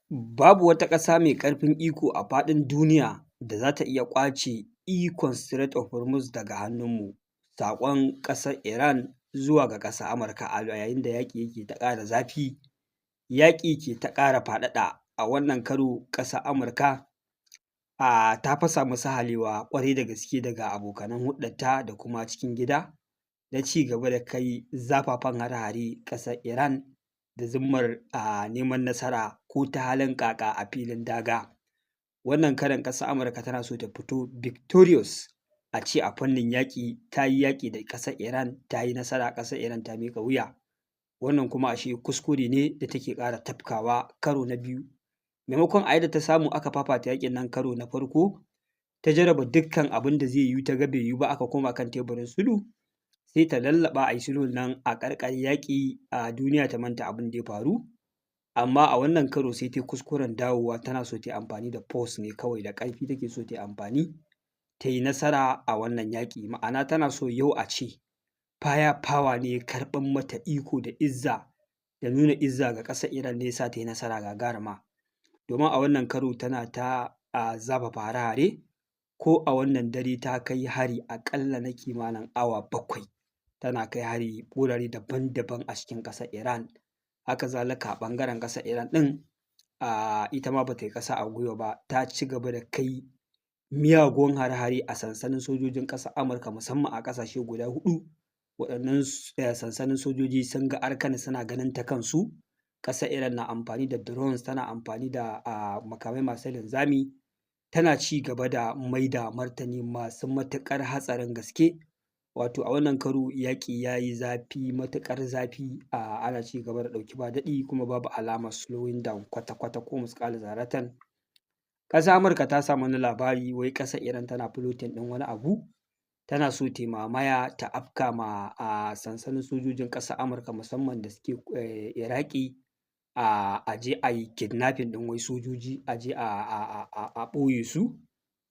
Babu wata ƙasa mai ƙarfin iko a faɗin duniya da za ta iya ƙwace ikon Strait of Hormuz daga hannunmu. Saƙon ƙasar Iran zuwa ga ƙasar Amurka a yayin da yaƙi yake ta ƙara zafi, yaƙi ke ta ƙara faɗaɗa. A wannan karo ƙasar Amurka ta fa samu sahalewa ƙwarai da gaske daga abokanan hulɗarta da kuma cikin gida na ci gaba da kai zafafan hare-hare ƙasar Iran da zummar neman nasara ko ta halin ƙaƙa a filin daga. Wannan karon ƙasar Amurka tana so ta fito victorious, a ce a fannin yaƙi ta yi yaƙi da ƙasar Iran ta yi nasara, ƙasar Iran ta miƙa wuya. Wannan kuma ashe kuskure ne da take ƙara tafkawa karo na biyu. Maimakon a yadda ta samu aka fafata yaƙin nan karo na farko, ta jarraba dukkan abin da zai yiwu ta ga bai yiwu ba aka koma kan teburin sulhu, sai ta lallaɓa a yi sulhun nan a ƙarƙare yaƙi a duniya ta manta abin da ya faru. Amma a wannan karo sai ta yi kuskuren dawowa tana so ta yi amfani da force ne kawai, da ƙarfi take so ta yi amfani ta yi nasara a wannan yaƙi. Ma'ana tana so yau a ce fire power ne ya karɓan mata iko da izza da nuna izza ga ƙasar Iran ne ya sa ta yi nasara gagaruma. Domin a wannan karo tana ta zafafa hare-hare, ko a wannan dare ta kai hari aƙalla na kimanin awa 7, tana kai hari wurare daban-daban a cikin ƙasar Iran. Haka zalika a ɓangaren ƙasar Iran ɗin ita ma ba ta yi ƙasa a gwiwa ba, ta ci gaba da kai miyagun hare-hare a sansanin sojojin ƙasar Amurka musamman a ƙasashe guda 4. Waɗannan sansanin sojoji sun ga arkana suna ganin ta kansu. Ƙasar Iran na amfani da drones, tana amfani da makamai masu linzami, tana ci gaba da mai da martani masu matuƙar hatsarin gaske. Wato a wannan karo yaƙi ya yi zafi matuƙar zafi, ana ci gaba da ɗauki ba daɗi kuma babu alamar slowing down kwata-kwata ko misƙala zarratan. Ƙasar Amurka ta samu wani labari wai ƙasar Iran tana plotting ɗin wani abu, tana so ta yi mamaya ta afka ma sansanin sojojin ƙasar Amurka musamman da suke Iraki, a je a yi kidnapping ɗin wai sojoji, a je a ɓoye su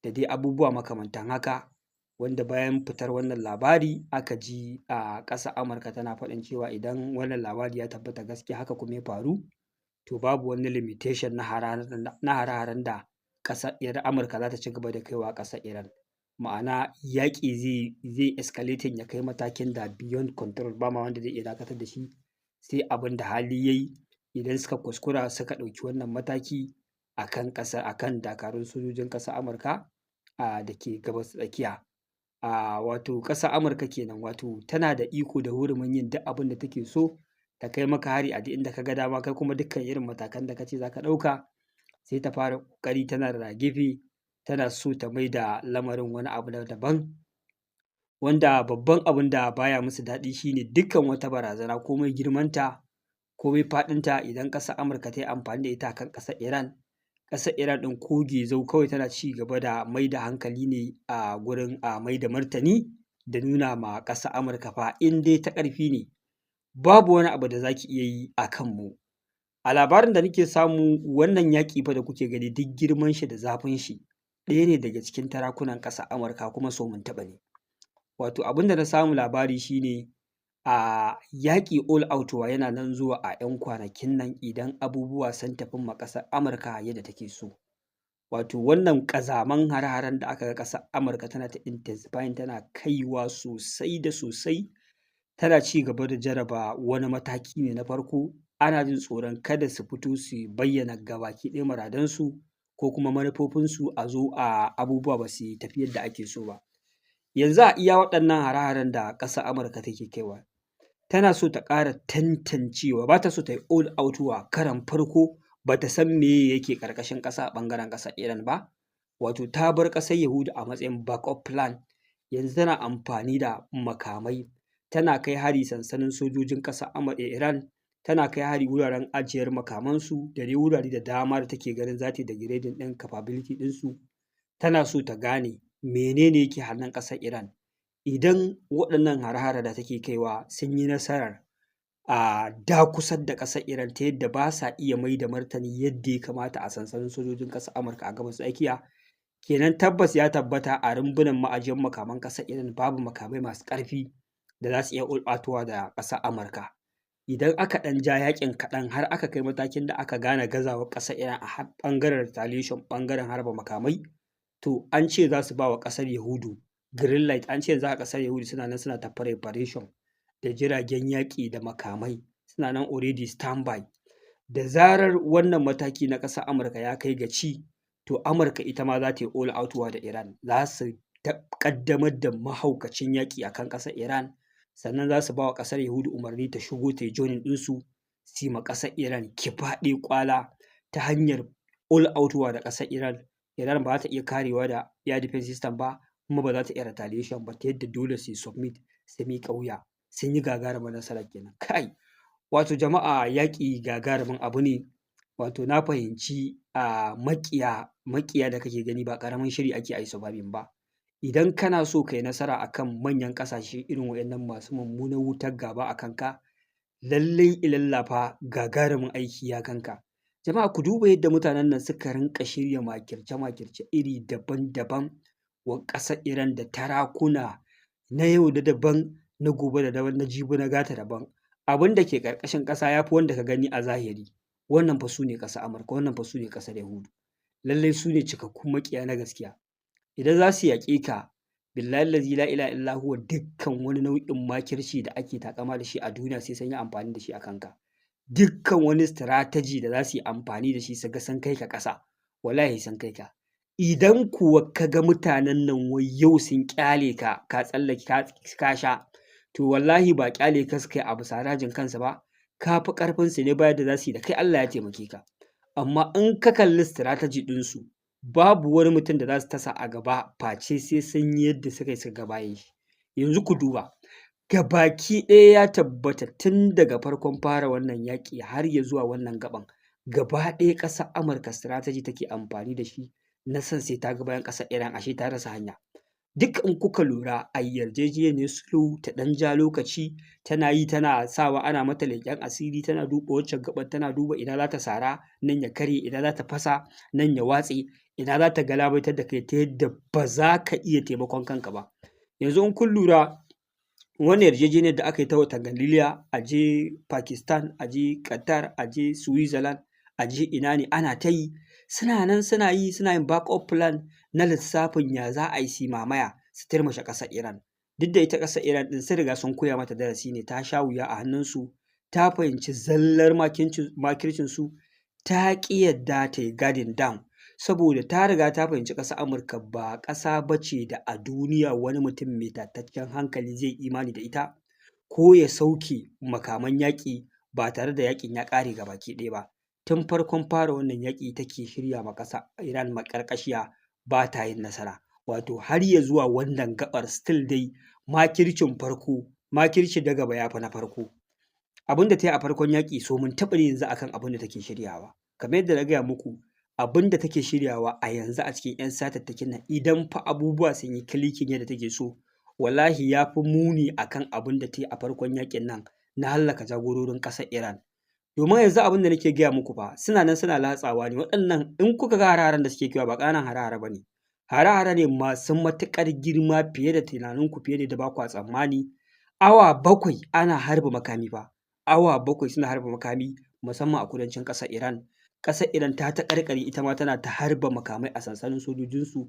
da dai abubuwa makamantan haka. Wanda bayan fitar wannan labari aka ji ƙasar Amurka tana faɗin cewa idan wannan labari ya tabbata gaskiya haka kuma ya faru, to babu wani limitation na hare-haren da ƙasar Amurka za ta ci gaba da kaiwa ƙasar Iran. Ma'ana yaƙi zai escalating ya kai matakin da beyond control, ba ma wanda zai iya dakatar da shi sai abin da hali ya yi. Idan suka kuskura suka ɗauki wannan mataki a kan dakarun sojojin ƙasar Amurka da ke gabas tsakiya. Wato ƙasar Amurka kenan, wato tana da iko da hurumin yin duk abin da take so, ta kai maka hari a duk inda ka ga dama, kai kuma dukkan irin matakan da ka ce za ka ɗauka sai ta fara ƙoƙari tana da gefe, tana so ta mai da lamarin wani abu na daban. Wanda babban abin da baya musu daɗi shine dukkan wata barazana komai girmanta komai faɗinta, idan ƙasar Amurka ta yi amfani da ita kan ƙasar Iran ɗin ko gezau kawai tana ci gaba da mai da hankali ne a gurin mai da martani da nuna ma ƙasar Amurka fa in dai ta ƙarfi ne babu wani abu da za ki iya yi a kanmu. A labarin da nake samu wannan yaƙi fa da kuke gani duk girman shi da zafin shi, ɗaya ne daga cikin tarakunan ƙasar Amurka kuma so-mun-taɓa ne. Wato abin da na samu labari shine yaƙi all out yana nan zuwa a 'yan kwanakin nan idan abubuwa sun tafi ma ƙasar Amurka yadda take so. Wato wannan ƙazaman hare-haren da aka ga ƙasar Amurka tana ta intensifying tana kaiwa sosai da sosai, tana ci gaba da jarraba wani mataki ne na farko. Ana jin tsoron kada su fito su bayyana gabaki ɗaya muradansu ko kuma manufofinsu a zo abubuwa ba su tafi yadda ake so ba. Yanzu a iya waɗannan hare-haren da ƙasar Amurka take kaiwa, tana so ta ƙara tantancewa, ba ta so ta yi all out war karon farko, ba ta san meye yake ƙarƙashin ƙasa a ɓangaren ƙasar Iran ba. Wato ta bar ƙasar Yahudu a matsayin backup plan, yanzu tana amfani da makamai, tana kai hari sansanin sojojin ƙasar Iran, tana kai hari wuraren ajiyar makamansu da dai wurare da dama da take ganin za ta yi degrading ɗin capability ɗinsu. Tana so ta gane menene yake hannun ƙasar Iran. Idan waɗannan hare-hare da take kaiwa sun yi nasarar dakusar da ƙasar Iran ta yadda ba sa iya mai da martani yadda ya kamata a sansanin sojojin ƙasar Amurka a gabas tsakiya, kenan tabbas ya tabbata a rumbunan ma'ajiyar makaman ƙasar Iran babu makamai masu ƙarfi da za su iya ulɓatowa da ƙasar Amurka. idan aka ɗan ja yaƙin kaɗan har aka kai matakin da aka gane gazawar ƙasar Iran a ɓangaren retaliation ɓangaren harba makamai, to an ce za su ba wa ƙasar Yahudu green light, an ce yanzu a ƙasar Yahudu suna nan suna ta preparation da jiragen yaƙi da makamai suna nan already standby. Da zarar wannan mataki na ƙasar Amurka ya kai ga ci, to Amurka ita ma za ta yi all out war da Iran, za su ƙaddamar da mahaukacin yaƙi a kan ƙasar Iran, sannan za su ba wa ƙasar Yahudu umarni ta shigo ta yi joining ɗinsu su yi ma ƙasar Iran kifaɗe ƙwala ta hanyar all out war da ƙasar Iran. Iran ba za ta iya karewa da air defense system ba, kuma ba za ta iya retaliation ba, ta yadda dole su yi submit su miƙa wuya. Sun yi gagarumar nasara kenan. Kai, wato jama'a yaƙi gagarumin abu ne. Wato na fahimci maƙiya da kake gani ba ƙaramin shiri ake a yi surviving ba. Idan kana so ka yi nasara a kan manyan ƙasashe irin waɗannan masu mummunar wutar gaba a kanka, lallai ilalla fa gagarumin aiki ya kanka. Jama'a ku duba yadda mutanen nan suka rinƙa shirya makirce-makirce iri daban-daban wa ƙasar Iran da tarakuna na yau da daban, na gobe da daban, na jibi na gata daban. Abin da ke ƙarƙashin ƙasa ya fi wanda ka gani a zahiri. Wannan fa su ne ƙasar Amurka, wannan fa su ne ƙasar Yahudu. Lallai su ne cikakkun maƙiya na gaskiya. Idan za su yaƙe ka, billahi allazi la ilaha illa huwa, dukkan wani nau'in makirci da ake takama da shi a duniya sai sun yi amfani da shi a kanka. Dukkan wani strategy da za su yi amfani da shi su ga sun kai ka ƙasa, wallahi sun kai ka. Idan kuwa ka ga mutanen nan wai yau sun ƙyale ka, ka tsallake ka sha, to wallahi ba ƙyale ka suka yi a bisa rajin kansu ba, ka fi ƙarfinsu ne bayar da za su yi da kai, Allah ya taimake ka. Amma in ka kalli strategy ɗinsu, babu wani mutum da za su tasa a gaba face sai sun yi yadda suka yi suka ga bayan shi. Yanzu ku duba, gabaki ɗaya ya tabbata tun daga farkon fara wannan yaƙi har ya zuwa wannan gaɓan, gaba ɗaya ƙasar Amurka strategy take amfani da shi na son sai ta ga bayan ƙasar Iran, ashe ta rasa hanya. Duk in kuka lura a yarjejeniyar sulhu ta ɗan ja lokaci, tana yi tana sawa ana mata leƙen asiri, tana duba waccan gaɓar, tana duba ina za ta sara, nan ya karye, ina za ta fasa, nan ya watse, ina za ta galabaitar da kai ta yadda ba za ka iya taimakon kanka ba. Yanzu in kun lura wannan yarjejeniyar da aka yi ta watan Galiliya, a je Pakistan, a je Qatar, a je Switzerland, a je ina ne ana ta yi, suna nan suna yin backup plan na lissafin ya za a yi su mamaya su turmushe ƙasar Iran. Duk da ita ƙasar Iran ɗin sun riga sun koya mata darasi ne, ta sha wuya a hannunsu, ta fahimci zallar makircinsu, ta ƙi yadda ta yi guarding down, saboda ta riga ta fahimci ƙasar Amurka ba ƙasa ba ce da a duniya wani mutum mai tataccen hankali zai imani da ita ko ya sauke makaman yaƙi ba tare da yaƙin ya ƙare gabaki ɗaya ba. Tun farkon fara wannan yaƙi take shirya ma ƙasar Iran maƙarƙashiya ba ta yin nasara. Wato har ya zuwa wannan gaɓar still dai makirci da gaba ya fi na farko. Abin da ta yi a farkon yaƙi so mun taɓa yanzu akan abin da take shiryawa. Kamar yadda na gaya muku, abin da take shiryawa a yanzu a cikin 'yan satattakin nan, idan fa abubuwa sun yi kilikin yadda take so, wallahi ya fi muni akan abin da ta yi a farkon yaƙin nan na hallaka jagororin ƙasar Iran. Domin yanzu abin da nake gaya muku fa, suna nan suna latsawa ne, waɗannan in kuka ga hare-haren da suke kaiwa ba ƙananan hare-hare ba ne. Hare-hare ne masu matuƙar girma fiye da tunaninku, fiye da yadda ba kwa tsammani. Awa 7 ana harba makami fa, awa 7 suna harba makami, musamman a kudancin ƙasar Iran. Ƙasar Iran ta taƙarƙare ita ma tana ta harba makamai a sansanin sojojinsu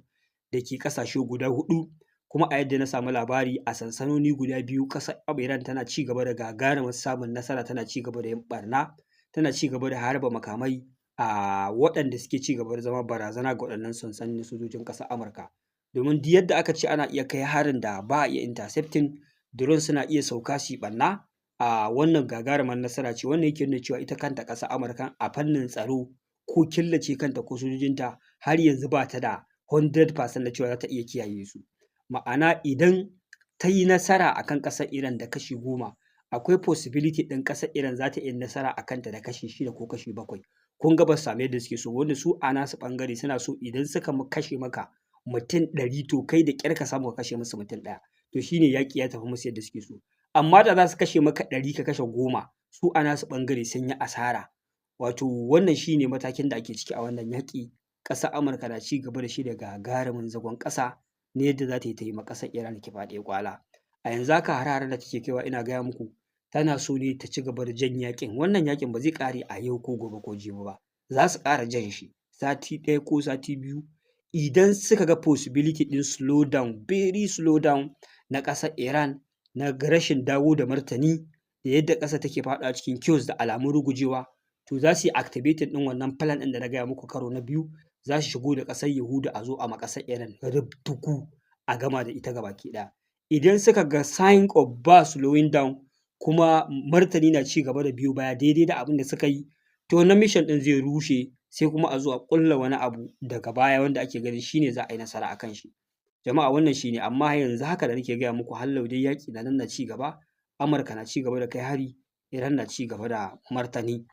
da ke ƙasashe guda 4, kuma a yadda na samu labari a sansanoni guda 2 ƙasar Iran tana ci gaba da gagarumar samun nasara, tana ci gaba da yin ɓarna, tana ci gaba da harba makamai a waɗanda suke ci gaba da zama barazana ga waɗannan sansanin sojojin ƙasar Amurka. Domin duk yadda aka ce ana iya kai harin da ba a iya intercepting, drone suna iya sauka su yi ɓarna, a wannan gagarumar nasara ce. Wannan yake nuna cewa ita kanta ƙasar Amurka a fannin tsaro ko killace kanta ko sojojinta har yanzu ba ta da 100% na cewa za ta iya kiyaye su. Ma'ana idan ta yi nasara a kan ƙasar Iran da kashi 10, akwai possibility ɗin ƙasar Iran za ta iya nasara a kanta da kashi 6 ko kashi 7. Kun ga ba su sami yadda suke so, wanda su a nasu ɓangare suna so idan suka kashe maka mutum 100, to kai da ƙyar ka samu ka kashe musu mutum 1. To shi ne yaƙi ya tafi musu yadda suke so. Amma da za su kashe maka 100 ka kashe 10, su a nasu ɓangare sun yi asara. Wato wannan shi ne matakin da ake ciki a wannan yaƙi. Ƙasar Amurka na ci gaba da shirya gagarumin zagon ƙasa na yadda za ta yi ma ƙasar Iran kifaɗe ƙwala. A yanzu haka hare-haren da take kaiwa ina gaya muku, tana so ne ta ci gaba da jan yaƙin. Wannan yaƙin ba zai ƙare a yau ko gobe ko jibi ba, za su ƙara jan shi sati ɗaya ko sati biyu. Idan suka ga possibility ɗin slow down, very slow down na ƙasar Iran na rashin dawo da martani da yadda ƙasar take faɗawa cikin chaos da alamun rugujewa, to za su yi activating ɗin wannan plan ɗin da na gaya muku karo na biyu, za su shigo da ƙasar Yahuda a zo a ma ƙasar Iran rubdugu a gama da ita gabaki ɗaya. Idan suka ga sign of ba slowing down kuma martani na ci gaba da biyo baya daidai da abin da suka yi, to wannan mission ɗin zai rushe, sai kuma a zo a ƙulla wani abu daga baya wanda ake ganin shi ne za a yi nasara a kan shi. Jama'a wannan shi ne, amma yanzu haka da nake gaya muku hallau dai yaƙi na nan na ci gaba, Amurka na ci gaba da kai hari, Iran na ci gaba da martani.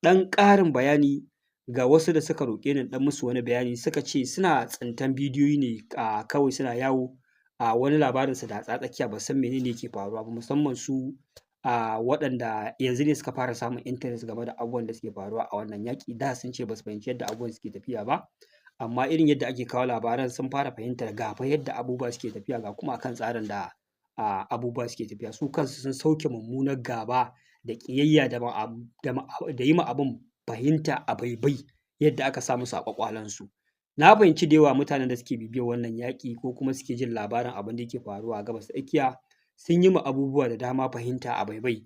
Ɗan ƙarin bayani ga wasu da suka roƙe ni in ɗan musu wani bayani, suka ce suna tsintan bidiyoyi ne kawai suna yawo a wani labarinsu da tsakiya ba san menene yake faruwa ba, musamman su waɗanda yanzu ne suka fara samun interest game da abubuwan da suke faruwa a wannan yaƙi. Da sun ce ba su fahimci yadda abubuwan suke tafiya ba, amma irin yadda ake kawo labaran sun fara fahimtar ga fa yadda abubuwa suke tafiya, ga kuma akan tsarin da abubuwa suke tafiya. Su kansu sun sauke mummunar gaba da ƙiyayya da yi ma abin fahimta a baibai yadda aka sa musu a ƙwaƙwalansu. Na fahimci da yawa mutanen da suke bibiyar wannan yaƙi ko kuma suke jin labarin abin da yake faruwa a Gabas ta Tsakiya sun yi ma abubuwa da dama fahimta a baibai.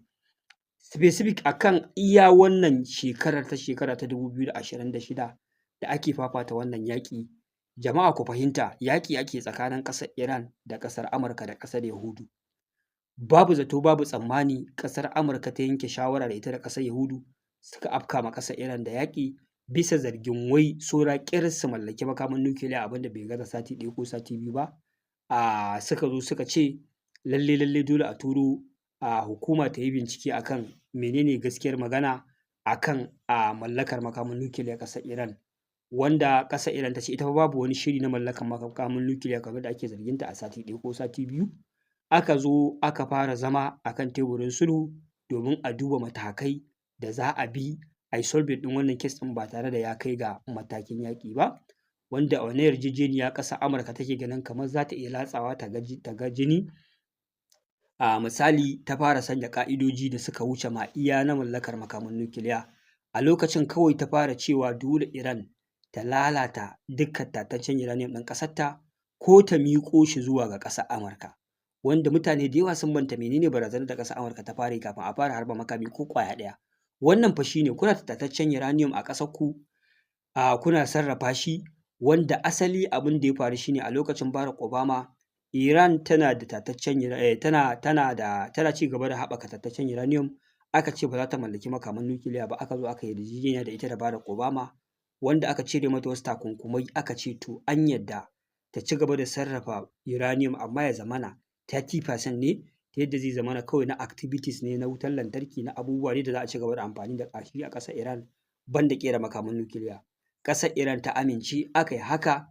Specific akan iya wannan shekara ta 2026 da ake fafata wannan yaƙi, jama'a ku fahimta yaƙi ake tsakanin ƙasar Iran da ƙasar Amurka da ƙasar Yahudu. Babu zato babu tsammani ƙasar Amurka ta yanke shawara da ita da ƙasar Yahudu suka afka ma ƙasar Iran da yaƙi bisa zargin wai saura ƙiris su mallaki makamin nukiliya, abinda bai gaza sati ɗaya ko sati biyu ba. Suka zo suka ce lalle dole a turo hukuma ta yi bincike akan menene gaskiyar magana akan mallakar makamin nukiliya ƙasar Iran, wanda ƙasar Iran ta ce ita fa babu wani shiri na mallakar makamin nukiliya kamar da ake zarginta a sati ɗaya ko sati biyu. Aka zo aka fara zama akan teburin sulhu domin a duba matakai da za a bi a yi solving ɗin wannan kes ɗin ba tare da ya kai ga matakin yaƙi ba, wanda a wannan yarjejeniya ƙasar Amurka take ganin kamar za ta iya latsawa ta ga jini. Misali ta fara sanya ƙa'idoji da suka wuce ma iya na mallakar makamin nukiliya. A lokacin kawai ta fara cewa dole Iran ta lalata dukkan tataccen uranium ɗin ƙasarta ko ta miƙo shi zuwa ga ƙasar Amurka, wanda mutane da yawa sun manta menene barazanar da ƙasar Amurka ta fara yi kafin a fara harba makami ko ƙwaya ɗaya. Wannan fa shi ne, kuna da tataccen uranium a ƙasarku, kuna sarrafa shi, wanda asali abin da ya faru shi ne a lokacin Barack Obama Iran tana da tataccen tana ci gaba da haɓaka tataccen uranium. Aka ce ba za ta mallaki makaman nukiliya ba, aka zo aka yi yarjejeniya da ita da Barack Obama, wanda aka cire mata wasu takunkumai, aka ce to an yadda ta ci gaba da sarrafa uranium amma ya zamana 30% ne, ta yadda zai zamana kawai na activities ne na wutar lantarki, na abubuwa ne da za a ci gaba da amfani da shi a ƙasar Iran banda ƙera makaman nukiliya. Ƙasar Iran ta amince, aka yi haka,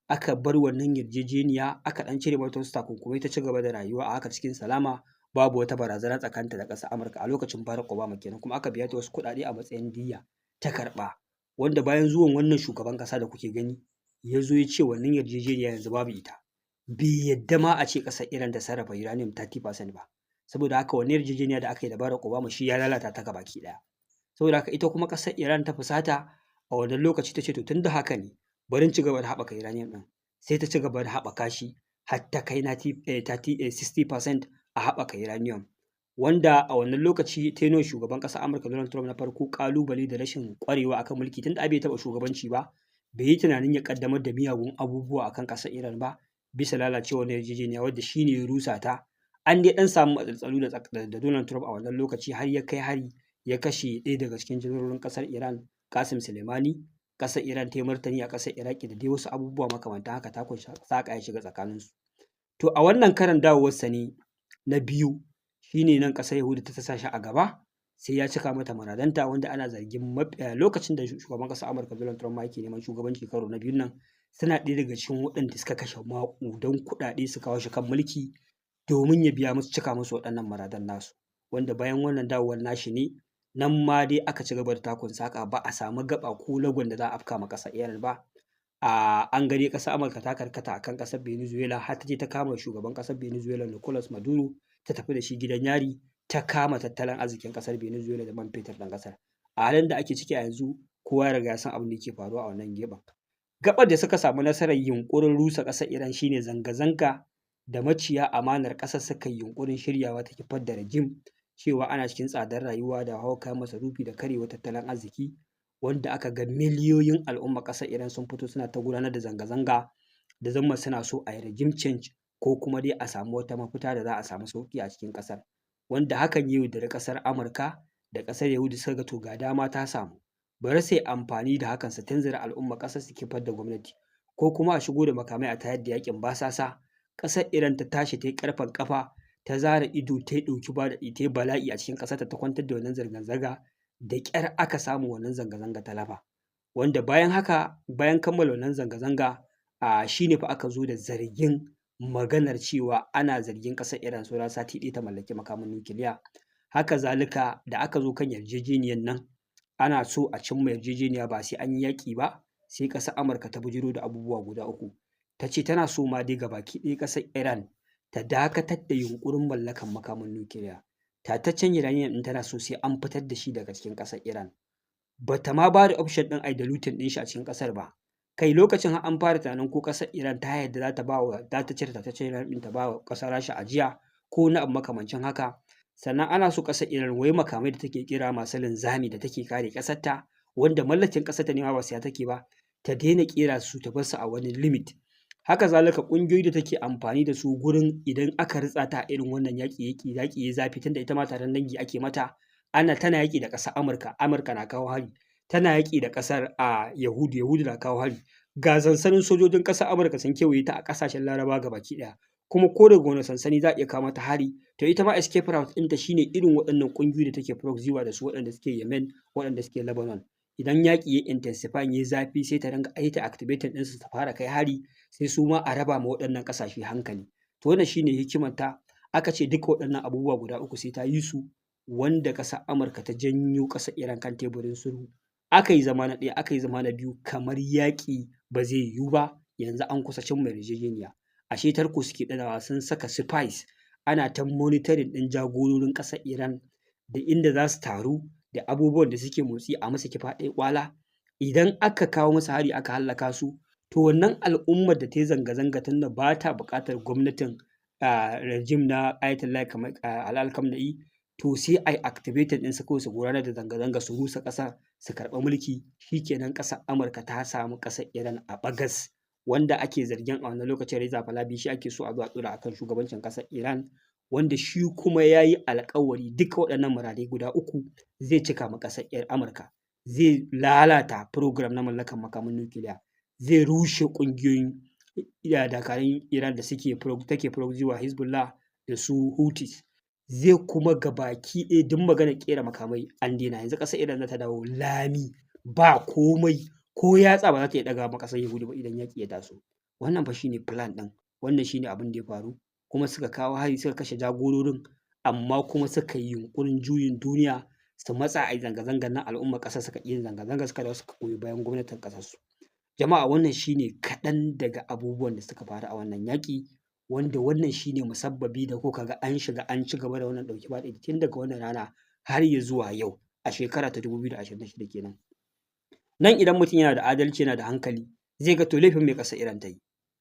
aka bar wannan yarjejeniya, aka ɗan cire mata wasu takunkumai, ta ci gaba da rayuwa a haka cikin salama, babu wata barazana tsakaninta da ƙasar Amurka a lokacin Barack Obama kenan, kuma aka biya ta wasu kuɗaɗe a matsayin diyya ta karɓa, wanda bayan zuwan wannan shugaban ƙasa da kuke gani ya zo ya ce wannan yarjejeniya yanzu babu ita, bai yadda ma a ce ƙasar Iran ta sarrafa uranium 30% ba. Saboda haka wannan yarjejeniya da aka yi da Barack Obama shi ya lalata ta gabaki ɗaya. Saboda haka ita kuma ƙasar Iran ta fusata a wannan lokaci ta ce to tun da haka ne bari in ci gaba da haɓaka uranium ɗin, sai ta ci gaba da haɓaka shi har ta kai 60% a haɓaka uranium, wanda a wannan lokaci ta yi shugaban ƙasar Amurka Donald Trump na farko ƙalubale da rashin ƙwarewa akan mulki, tun da bai taɓa shugabanci ba, bai yi tunanin ya ƙaddamar da miyagun abubuwa akan ƙasar Iran ba bisa lalacewar yarjejeniya wadda shi ne ya rusa ta. An dai ɗan samu matsaltsalu da Donald Trump a wannan lokaci har ya kai hari ya kashe ɗaya daga cikin jagororin ƙasar Iran, Qasem Soleimani. Ƙasar Iran ta yi martani a ƙasar Iraki da dai wasu abubuwa makamantan haka, takun saƙa ya shiga tsakaninsu. To a wannan karon dawowarsa ne na biyu, shi ne nan ƙasar Yahudu ta sa shi a gaba sai ya cika mata muradanta, wanda ana zargin lokacin da shugaban ƙasar Amurka Donald Trump ma yake neman shugabanci karo na biyun nan, suna ɗaya daga cikin waɗanda suka kashe maƙudan kuɗaɗe su kawo shi kan mulki domin ya biya musu, cika musu waɗannan muradan nasu, wanda bayan wannan dawowar nashi ne nan ma dai aka ci gaba da takun saƙa, ba a samu gaba ko lagon da za a afka ma ƙasar Iran ba. An gani ƙasar Amurka ta karkata akan ƙasar Venezuela, har ta je ta kama shugaban ƙasar Venezuela Nicolas Maduro ta tafi da shi gidan yari ta kama tattalin arzikin ƙasar Venezuela da man fetur ɗin ƙasar. A halin da ake ciki a yanzu kowa ya riga ya san abin da yake faruwa a wannan gefen. Gaɓar da suka samu nasarar yunƙurin rusa ƙasar Iran shine zanga-zanga da maciya amanar ƙasar suka yi yunƙurin shiryawa ta kifar da rejim cewa ana cikin tsadar rayuwa da hauhawar kayan masarufi da karyewar tattalin arziki, wanda aka ga miliyoyin al'ummar ƙasar Iran sun fito suna ta gudanar da zanga-zanga da zumar suna so a yi regime change ko kuma dai a samu wata mafita da za a samu sauƙi a cikin ƙasar, wanda hakan ya yaudari ƙasar Amurka da ƙasar Yahudu suka ga to ga dama ta samu, bari su yi amfani da hakan su tunzura al'ummar ƙasar su kifar da gwamnati ko kuma a shigo da makamai a tayar da yaƙin basasa. Ƙasar Iran ta tashi ta yi ƙarfen ƙafa, ta zara ido, ta yi ɗauki ba daɗi, ta yi bala'i a cikin ƙasarta, ta kwantar da wannan zanga-zanga, da ƙyar aka samu wannan zanga-zanga ta lafa. Wanda bayan haka, bayan kammala wannan zanga-zanga, shi ne fa aka zo da zargin maganar cewa ana zargin ƙasar Iran saura sati ɗaya ta mallaki makamin nukiliya. Haka zalika da aka zo kan yarjejeniyar nan, ana so a cimma yarjejeniya ba sai an yi yaƙi ba, sai ƙasar Amurka ta bujiro da abubuwa guda uku. Ta ce tana so ma dai gabaki ɗaya ƙasar Iran ta dakatar da yunƙurin mallakan makamin nukiliya. Tataccen uranium ɗin tana so sai an fitar da shi daga cikin ƙasar Iran. Bata ma ba da option ɗin ai diluting ɗin shi a cikin ƙasar ba. Kai lokacin har an fara tunanin ko ƙasar Iran ta yarda za ta cire tataccen uranium ɗin ta ba wa ƙasar Rasha ajiya ko wani abu makamancin haka. Sannan ana so ƙasar Iran wai makamai da take ƙera masu linzami da take kare ƙasarta, wanda mallakin ƙasarta ne ma ba siya take ba, ta daina ƙera su ta bar su a wani limit. Haka zalika ƙungiyoyi da take amfani da su gurin idan aka ritsa ta a irin wannan yaƙi ya zafi, tunda ita ma taron dangi ake mata, tana yaƙi da ƙasar Amurka, Amurka na kawo hari, tana yaƙi da ƙasar Yahudu, Yahudu na kawo hari, ga sansanin sojojin ƙasar Amurka sun kewaye ta a ƙasashen Larabawa gabaki ɗaya, kuma ko daga wani sansani za a iya kawo mata hari. To ita ma escape route ɗinta shine irin waɗannan ƙungiyoyi da take proxy war da su, waɗanda suke Yemen, waɗanda suke Lebanon. Idan yaƙi ya intensify ya yi zafi sai ta dinga aita activating ɗinsu ta fara kai hari, sai su ma a raba ma waɗannan ƙasashe hankali. To wannan shine hikimanta. Aka ce duka waɗannan abubuwa guda uku sai ta yi su, wanda ƙasar Amurka ta janyo ƙasar Iran kan teburin sulhu. Aka yi zama na ɗaya, aka yi zama na biyu, kamar yaƙi ba zai yiwu ba, yanzu an kusa cimma yarjejeniya. Ashe tarko suke ɗanawa, sun saka spies, ana ta monitoring ɗin jagororin ƙasar Iran da inda za su taru da abubuwan da suke motsi a musu kifa ɗaya ƙwala. Idan aka kawo musu hari aka hallaka su, to wannan al'ummar da ta yi zanga-zanga tunda ba ta buƙatar gwamnatin rejim na Ayatollah Ali Khamenei, to sai a yi activating ɗinsu kawai su gudanar da zanga-zanga su rusa ƙasa su karɓi mulki. Shikenan ƙasar Amurka ta samu ƙasar Iran a ɓagas, wanda ake zargin a wannan lokacin Reza Pahlavi shi ake so a zo a ɗora akan shugabancin ƙasar Iran, wanda shi kuma ya yi alƙawari duka waɗannan muradai guda uku zai cika ma ƙasar Amurka. Zai lalata program na mallakan makamin nukiliya, zai rushe ƙungiyoyin dakarun Iran da take proxy wa Hezbollah da su Houthis, zai kuma gabaki ɗaya duk maganar ƙera makamai an daina. Yanzu ƙasar Iran za ta dawo lami ba komai, ko yatsa ba za ta iya ɗaga ma ƙasar Yahudu ba idan yaƙi ya taso. Wannan fa shine plan ɗin, wannan shine abin da ya faru, kuma suka kawo hari suka kashe jagororin, amma kuma suka yi yunƙurin juyin duniya su matsa a yi zanga-zangar nan, al'ummar ƙasar suka ƙi yin zanga-zanga, suka dawo suka goyi bayan gwamnatin ƙasarsu. Jama'a wannan shine kaɗan daga abubuwan da suka faru a wannan yaƙi, wanda wannan shine musabbabi da kuka ga an shiga an ci gaba da wannan ɗauki ba daɗi tun daga wannan rana har ya zuwa yau a shekara ta 2026 kenan. Nan idan mutum yana da adalci yana da hankali zai ga to laifin mai ƙasar Iran ta yi,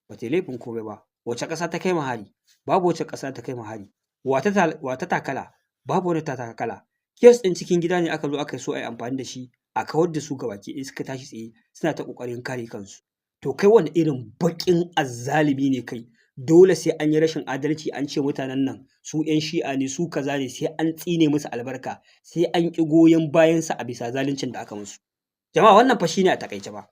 ba ta yi laifin komai ba. Wace ƙasa ta kai ma hari? Babu wace ƙasa ta kai ma hari. Wa ta takala? Babu wani ta takala. Kes ɗin cikin gida ne aka zo aka so a yi amfani da shi a kawar da su gabaki ɗaya, suka tashi tsaye suna ta ƙoƙarin kare kansu. To kai wani irin baƙin azzalumi ne kai? Dole sai an yi rashin adalci an ce mutanen nan su 'yan shi'a ne, su kaza ne, sai an tsine musu albarka, sai an ƙi goyon bayansu a bisa zaluncin da aka musu. Jama'a wannan fa shine a taƙaice ba.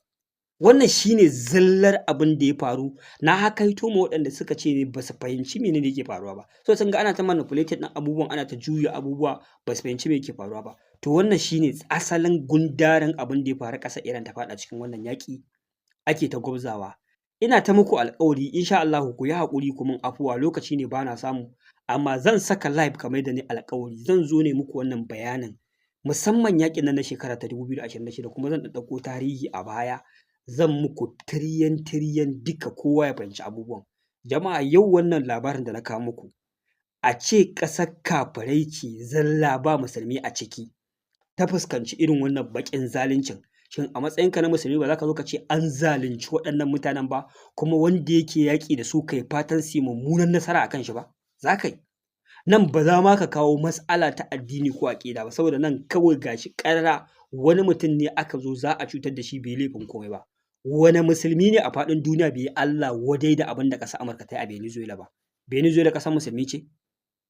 Wannan shine zallar abin da ya faru. Na hakaito ma waɗanda suka ce ne ba su fahimci mene ne yake faruwa ba. So sun ga ana ta manipulated ɗin abubuwan, ana ta juya abubuwa, ba su fahimci me yake faruwa ba. To wannan shine asalin gundarin abin da ya faru, ƙasar Iran ta faɗa cikin wannan yaƙi ake ta gwabzawa. Ina ta muku alƙawari insha Allahu ku yi haƙuri ku min afuwa, lokaci ne ba na samu, amma zan saka live kamar da ni alƙawari, zan zo ne muku wannan bayanin musamman yaƙin nan na shekara ta 2026, kuma zan ɗauko tarihi a baya, zan muku tiryan duka kowa ya fahimci abubuwan. Jama'a yau wannan labarin da na kawo muku a ce ƙasar kafirai ce zalla ba musulmi a ciki ta fuskanci irin wannan baƙin zaluncin, shin a matsayinka na musulmi ba za ka zo ka ce an zalunci waɗannan mutanen ba, kuma wanda yake yaƙi da su kai fatan su yi mummunan nasara a kan shi ba? Za ka yi. Nan ba za ma ka kawo mas'ala ta addini ko aƙida ba, saboda nan kawai ga shi ƙarara wani mutum ne aka zo za a cutar da shi bai yi laifin komai ba. Wane musulmi ne a faɗin duniya bai yi Allah wadai da abin da ƙasar Amurka ta yi a Venezuela ba? Venezuela ƙasar musulmi ce?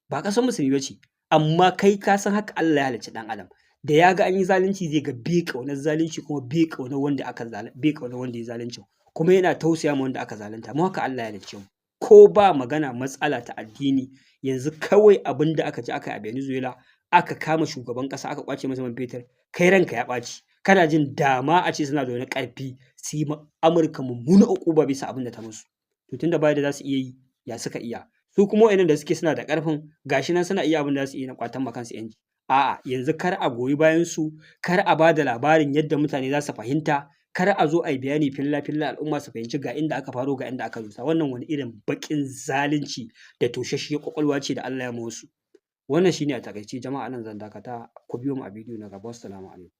Ba ƙasar musulmi ba ce, amma kai ka san haka Allah ya halicci ɗan adam. Da ya ga an yi zalunci zai ga bai ƙaunar zalunci kuma bai ƙaunar wanda ya zalunci, kuma yana tausaya ma wanda aka zalunta. Mu haka Allah ya halicce mu. Ko ba magana matsala ta addini, yanzu kawai abin da aka je aka yi a Venezuela, aka kama shugaban ƙasa aka ƙwace masa man fetur, kai ranka ya ɓaci. Kana jin dama a ce suna da wani ƙarfi su yi ma Amurka mummunar uƙuba bisa abin da ta musu. To tunda ba yadda za su iya yi, ya suka iya. Su kuma waɗannan da suke suna da ƙarfin, ga shi nan suna iya abin da za su iya na ƙwatan ma kansu ‘yanci. A'a, yanzu kar a goyi bayan su, kar a ba da labarin yadda mutane za su fahimta, kar a zo a yi bayani filla-filla al'umma su fahimci ga inda aka faro ga inda aka dosa. Wannan wani irin baƙin zalunci da tosasshiyar ƙwaƙwalwa ce da Allah ya ma wasu. Wannan shi ne a taƙaice, jama'a nan zan dakata, ku biyo mu a bidiyo na gaba. Wassalamu alaikum.